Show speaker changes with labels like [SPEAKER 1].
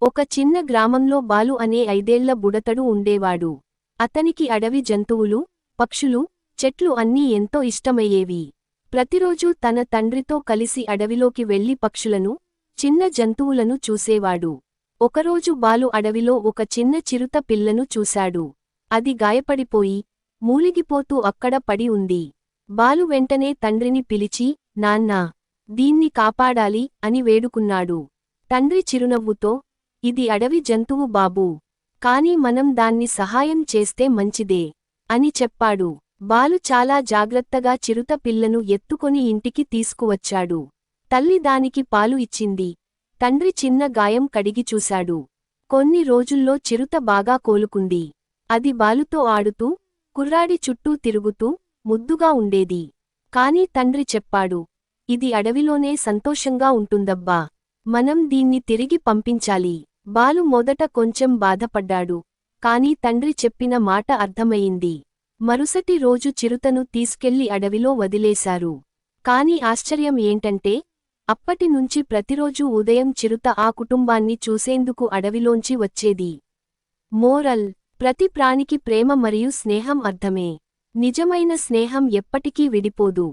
[SPEAKER 1] ఒక చిన్న గ్రామంలో బాలు అనే 5 ఏళ్ల బుడతడు ఉండేవాడు. అతనికి అడవి జంతువులు, పక్షులు, చెట్లు అన్నీ ఎంతో ఇష్టమయ్యేవి. ప్రతిరోజూ తన తండ్రితో కలిసి అడవిలోకి వెళ్లి పక్షులను, చిన్న జంతువులను చూసేవాడు. ఒకరోజు బాలు అడవిలో ఒక చిన్న చిరుత పిల్లను చూశాడు. అది గాయపడిపోయి, మూలిగిపోతూ అక్కడ పడి ఉంది. బాలు వెంటనే తండ్రిని పిలిచి, నాన్నా, దీన్ని కాపాడాలి అని వేడుకున్నాడు. తండ్రి చిరునవ్వుతో, ఇది అడవి జంతువు బాబూ. కాని మనం దాన్ని సహాయం చేస్తే మంచిదే అని చెప్పాడు. బాలు చాలా జాగ్రత్తగా చిరుత పిల్లను ఎత్తుకొని ఇంటికి తీసుకువచ్చాడు. తల్లి దానికి పాలు ఇచ్చింది. తండ్రి చిన్న గాయం కడిగి చూశాడు. కొన్ని రోజుల్లో చిరుత బాగా కోలుకుంది. అది బాలుతో ఆడుతూ, కుర్రాడి చుట్టూ తిరుగుతూ, ముద్దుగా ఉండేది. కాని తండ్రి చెప్పాడు, ఇది అడవిలోనే సంతోషంగా ఉంటుందబ్బా. మనం దీన్ని తిరిగి పంపించాలి. బాలు మొదట కొంచెం బాధపడ్డాడు. కాని తండ్రి చెప్పిన మాట అర్థమయింది. మరుసటి రోజు చిరుతను తీసుకెళ్లి అడవిలో వదిలేశారు. కాని ఆశ్చర్యం ఏంటంటే, అప్పటినుంచి ప్రతిరోజూ ఉదయం చిరుత ఆ కుటుంబాన్ని చూసేందుకు అడవిలోంచి వచ్చేది. మోరల్: ప్రతి ప్రాణికి ప్రేమ మరియు స్నేహం అర్థమే. నిజమైన స్నేహం ఎప్పటికీ విడిపోదు.